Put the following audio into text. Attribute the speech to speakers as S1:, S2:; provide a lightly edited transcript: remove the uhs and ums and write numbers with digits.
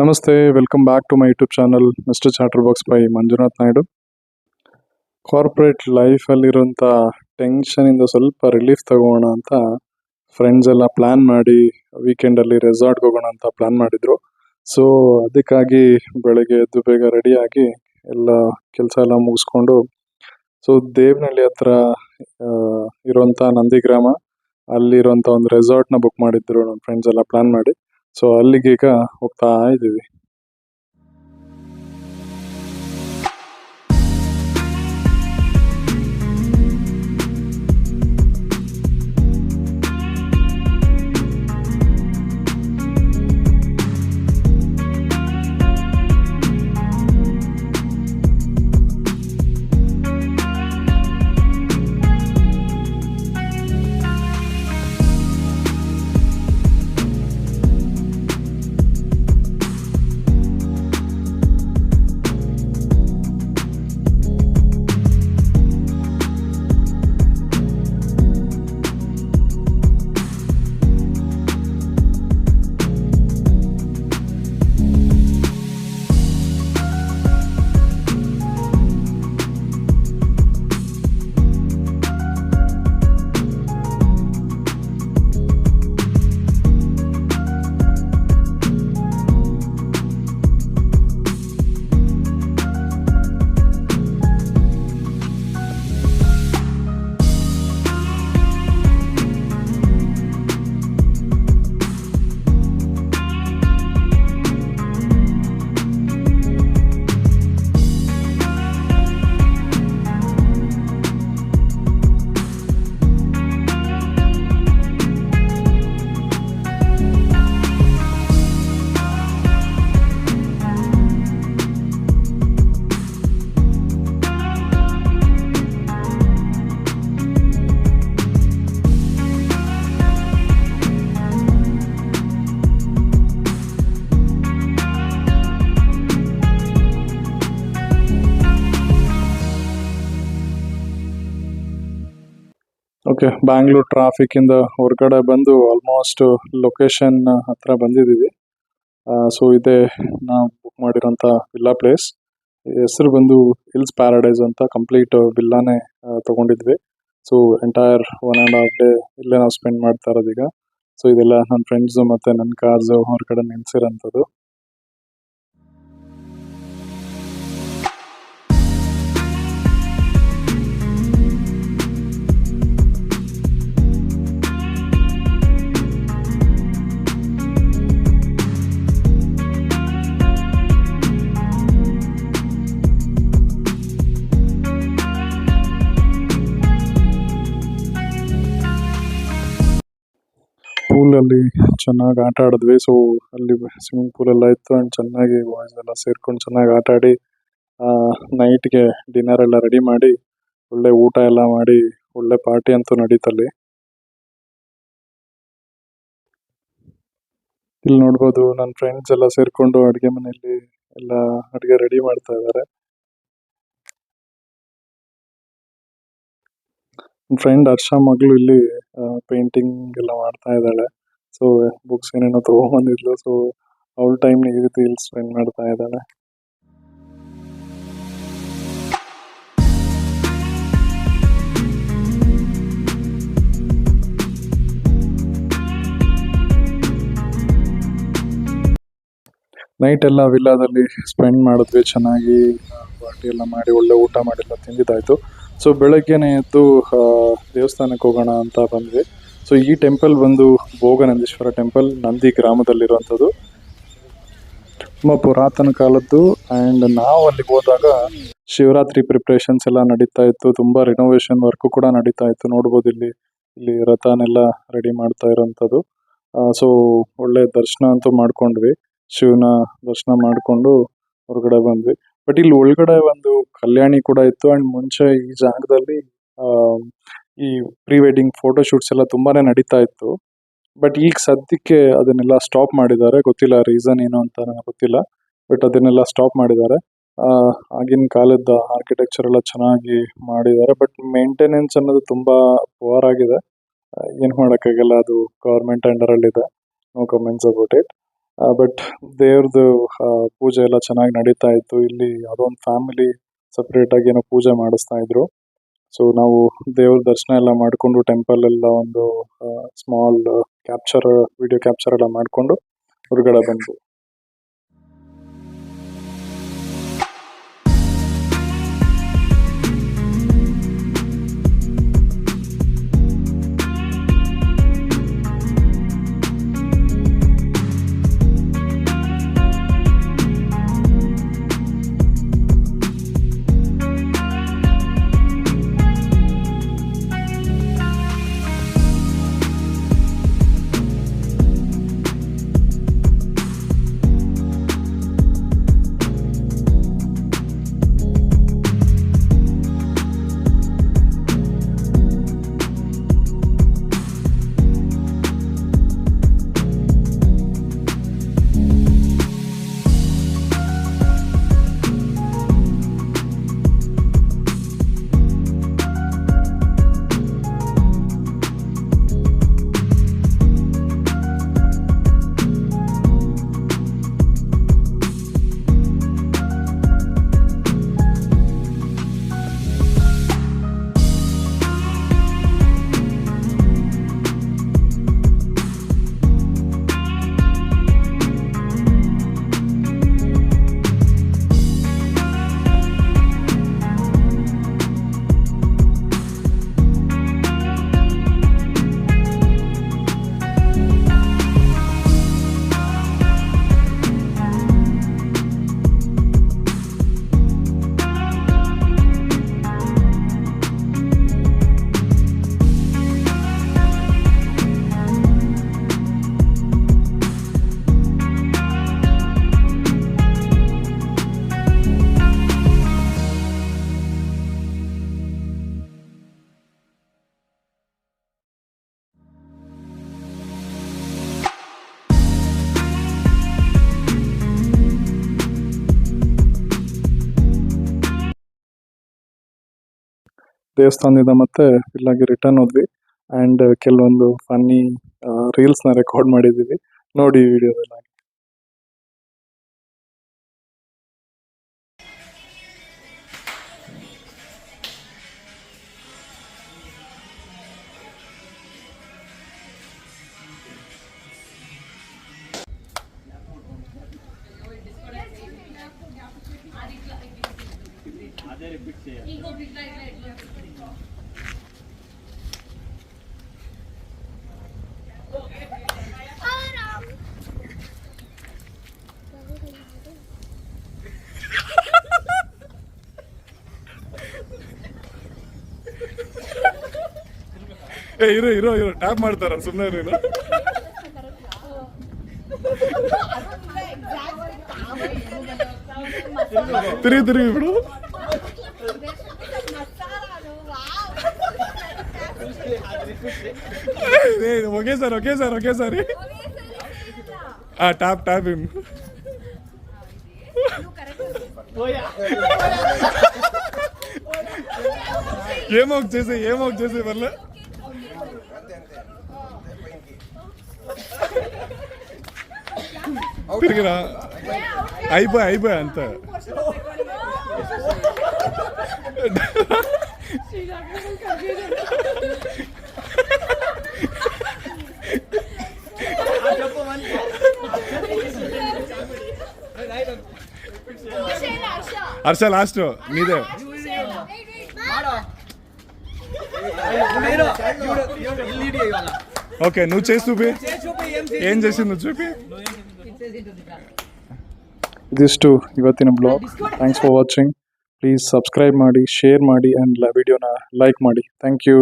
S1: ನಮಸ್ತೆ, welcome back to my YouTube channel mister chatterbox by Manjunath Naidu. Corporate ಲೈಫಲ್ಲಿರುವಂಥ ಟೆನ್ಷನಿಂದ ಸ್ವಲ್ಪ ರಿಲೀಫ್ ತಗೋಣ ಅಂತ ಫ್ರೆಂಡ್ಸ್ ಎಲ್ಲ ಪ್ಲ್ಯಾನ್ ಮಾಡಿ ವೀಕೆಂಡಲ್ಲಿ ರೆಸಾರ್ಟ್ಗೆ ಹೋಗೋಣ ಅಂತ ಪ್ಲ್ಯಾನ್ ಮಾಡಿದರು. ಸೊ ಅದಕ್ಕಾಗಿ ಬೆಳಗ್ಗೆ ಎದ್ದು ಬೇಗ ರೆಡಿಯಾಗಿ ಎಲ್ಲ ಕೆಲಸ ಎಲ್ಲ ಮುಗಿಸ್ಕೊಂಡು ದೇವನಹಳ್ಳಿ ಹತ್ರ ಇರುವಂಥ ನಂದಿಗ್ರಾಮ ಅಲ್ಲಿರುವಂಥ ಒಂದು ರೆಸಾರ್ಟ್ನ ಬುಕ್ ಮಾಡಿದ್ರು ನಮ್ಮ ಫ್ರೆಂಡ್ಸ್ ಎಲ್ಲ ಪ್ಲ್ಯಾನ್ ಮಾಡಿ. ಸೊ ಅಲ್ಲಿಗೆ ಈಗ ಹೋಗ್ತಾ ಇದ್ದೀವಿ. ಓಕೆ, ಬ್ಯಾಂಗ್ಳೂರ್ ಟ್ರಾಫಿಕ್ಕಿಂದ ಹೊರಗಡೆ ಬಂದು ಆಲ್ಮೋಸ್ಟ್ ಲೊಕೇಶನ್ ಹತ್ರ ಬಂದಿದ್ದೀವಿ. ಸೊ ಇದೇ ನಾವು ಬುಕ್ ಮಾಡಿರೋಂಥ ವಿಲ್ಲಾ ಪ್ಲೇಸ್. ಹೆಸರು ಬಂದು ಹಿಲ್ಸ್ ಪ್ಯಾರಡೈಸ್ ಅಂತ. ಕಂಪ್ಲೀಟ್ ವಿಲ್ಲಾನೇ ತೊಗೊಂಡಿದ್ವಿ. ಸೊ ಎಂಟೈರ್ 1.5 ಡೇ ಇಲ್ಲೇ ನಾವು ಸ್ಪೆಂಡ್ ಮಾಡ್ತಾ ಇರೋದೀಗ. ಸೊ ಇದೆಲ್ಲ ನನ್ನ ಫ್ರೆಂಡ್ಸು ಮತ್ತು ನನ್ನ ಕಾರ್ಸು ಹೊರಗಡೆ ನಿಲ್ಸಿರೋಂಥದ್ದು. ಪೂಲಲ್ಲಿ ಚೆನ್ನಾಗಿ ಆಟ ಆಡಿದ್ವಿ. ಸೊ ಅಲ್ಲಿ ಸ್ವಿಮ್ಮಿಂಗ್ ಪೂಲ್ ಎಲ್ಲ ಇತ್ತು ಆ್ಯಂಡ್ ಚೆನ್ನಾಗಿ ಬಾಯ್ಸ್ ಎಲ್ಲ ಸೇರ್ಕೊಂಡು ಚೆನ್ನಾಗಿ ಆಟ ಆಡಿ ನೈಟ್ಗೆ ಡಿನ್ನರ್ ಎಲ್ಲ ರೆಡಿ ಮಾಡಿ ಒಳ್ಳೆ ಊಟ ಎಲ್ಲ ಮಾಡಿ ಒಳ್ಳೆ ಪಾರ್ಟಿ ಅಂತೂ ನಡೀತಲ್ಲಿ. ಇಲ್ಲಿ ನೋಡ್ಬೋದು ನನ್ನ ಫ್ರೆಂಡ್ಸ್ ಎಲ್ಲ ಸೇರ್ಕೊಂಡು ಅಡುಗೆ ಮನೆಯಲ್ಲಿ ಎಲ್ಲ ಅಡುಗೆ ರೆಡಿ ಮಾಡ್ತಾ ಇದ್ದಾರೆ. ನನ್ನ ಫ್ರೆಂಡ್ ಹರ್ಷ ಮಗಳು ಇಲ್ಲಿ ಪೇಂಟಿಂಗ್ ಎಲ್ಲ ಮಾಡ್ತಾ ಇದ್ದಾಳೆ. ಸೊ ಬುಕ್ಸ್ ಏನೇನೋ ತೊಗೊಂಬಂದಿದ್ಲು. ಸೊ ಅವಳ ಟೈಮ್ನ ಈ ರೀತಿ ಇಲ್ಲಿ ಸ್ಪೆಂಡ್ ಮಾಡ್ತಾ ಇದ್ದಾಳೆ. ನೈಟ್ ಎಲ್ಲ ವಿಲ್ಲಾದಲ್ಲಿ ಸ್ಪೆಂಡ್ ಮಾಡಿದ್ವಿ. ಚೆನ್ನಾಗಿ ಪಾರ್ಟಿ ಎಲ್ಲ ಮಾಡಿ ಒಳ್ಳೆ ಊಟ ಮಾಡಿಲ್ಲ ತಿಂದಿದ್ದಾಯಿತು. ಸೊ ಬೆಳಗ್ಗೆನೇ ಎದ್ದು ದೇವಸ್ಥಾನಕ್ಕೆ ಹೋಗೋಣ ಅಂತ ಬಂದ್ವಿ. ಸೊ ಈ ಟೆಂಪಲ್ ಬಂದು ಭೋಗನಂದೀಶ್ವರ ಟೆಂಪಲ್, ನಂದಿ ಗ್ರಾಮದಲ್ಲಿರುವಂಥದ್ದು. ತುಂಬ ಪುರಾತನ ಕಾಲದ್ದು. ಆ್ಯಂಡ್ ನಾವು ಅಲ್ಲಿಗೆ ಹೋದಾಗ ಶಿವರಾತ್ರಿ ಪ್ರಿಪ್ರೇಷನ್ಸ್ ಎಲ್ಲ ನಡೀತಾ ಇತ್ತು. ತುಂಬ ರಿನೋವೇಷನ್ ವರ್ಕು ಕೂಡ ನಡೀತಾ ಇತ್ತು. ನೋಡ್ಬೋದು ಇಲ್ಲಿ ರಥನೆಲ್ಲ ರೆಡಿ ಮಾಡ್ತಾ ಇರೋಂಥದ್ದು. ಸೊ ಒಳ್ಳೆ ದರ್ಶನ ಅಂತೂ ಮಾಡ್ಕೊಂಡ್ವಿ. ಶಿವನ ದರ್ಶನ ಮಾಡಿಕೊಂಡು ಹೊರಗಡೆ ಬಂದ್ವಿ. ಬಟ್ ಇಲ್ಲಿ ಒಳಗಡೆ ಒಂದು ಕಲ್ಯಾಣಿ ಕೂಡ ಇತ್ತು. ಆ್ಯಂಡ್ ಮುಂಚೆ ಈ ಜಾಗದಲ್ಲಿ ಈ ಪ್ರೀ ವೆಡ್ಡಿಂಗ್ ಫೋಟೋ ಶೂಟ್ಸ್ ಎಲ್ಲ ತುಂಬಾ ನಡೀತಾ ಇತ್ತು. ಬಟ್ ಈಗ ಸದ್ಯಕ್ಕೆ ಅದನ್ನೆಲ್ಲ ಸ್ಟಾಪ್ ಮಾಡಿದ್ದಾರೆ. ಗೊತ್ತಿಲ್ಲ ರೀಸನ್ ಏನು ಅಂತ ನನಗೆ ಗೊತ್ತಿಲ್ಲ. ಬಟ್ ಅದನ್ನೆಲ್ಲ ಸ್ಟಾಪ್ ಮಾಡಿದ್ದಾರೆ. ಆಗಿನ ಕಾಲದ ಆರ್ಕಿಟೆಕ್ಚರ್ ಎಲ್ಲ ಚೆನ್ನಾಗಿ ಮಾಡಿದ್ದಾರೆ. ಬಟ್ ಮೇಂಟೆನೆನ್ಸ್ ಅನ್ನೋದು ತುಂಬ ಪುವರ್ ಆಗಿದೆ. ಏನು ಮಾಡೋಕ್ಕಾಗಲ್ಲ, ಅದು ಗೌರ್ಮೆಂಟ್ ಅಂಡರಲ್ಲಿದೆ. No comments about it. But ದೇವ್ರದ್ದು ಪೂಜೆ ಎಲ್ಲ ಚೆನ್ನಾಗಿ ನಡೀತಾ ಇತ್ತು. ಇಲ್ಲಿ ಯಾವುದೋ ಒಂದು ಫ್ಯಾಮಿಲಿ ಸಪ್ರೇಟಾಗಿ ಏನೋ ಪೂಜೆ ಮಾಡಿಸ್ತಾ ಇದ್ರು. ಸೊ ನಾವು ದೇವ್ರ ದರ್ಶನ ಎಲ್ಲ ಮಾಡಿಕೊಂಡು ಟೆಂಪಲ್ ಎಲ್ಲ ಒಂದು ಸ್ಮಾಲ್ ವಿಡಿಯೋ ಕ್ಯಾಪ್ಚರ್ ಎಲ್ಲ ಮಾಡಿಕೊಂಡು ಹೊರಗಡೆ ಬಂದ್ವಿ. ದೇವಸ್ಥಾನದಿಂದ ಮತ್ತೆ ಇಲ್ಲಾಗಿ ರಿಟರ್ನ್ ಹೋದ್ವಿ ಆ್ಯಂಡ್ ಕೆಲವೊಂದು ಫನ್ನಿ ರೀಲ್ಸ್ನ ರೆಕಾರ್ಡ್ ಮಾಡಿದ್ದೀವಿ, ನೋಡಿ ಈ ವಿಡಿಯೋದಲ್ಲಿ. ಇರೋ ಟ್ಯಾಪ್ ಮಾಡ್ತಾರ ಸುಮ್ಮನೆ ನೀನು. ತಿರುಗಿ ಬಿಡು. Okay sir tap him. ఏమోక్ చేసి వల్ల తిరిగిరా అయిపోయి అంత హర్ష లాస్ట్ నీదే. ఓకే నువ్వు చేసి చూపి, ఏం చేసింది నువ్వు చూపి. ಇದಿಷ್ಟು ಇವತ್ತಿನ blog. Thanks for watching. Please subscribe ಮಾಡಿ, ಶೇರ್ ಮಾಡಿ ಆ್ಯಂಡ್ ವಿಡಿಯೋನ ಲೈಕ್ ಮಾಡಿ. Thank you.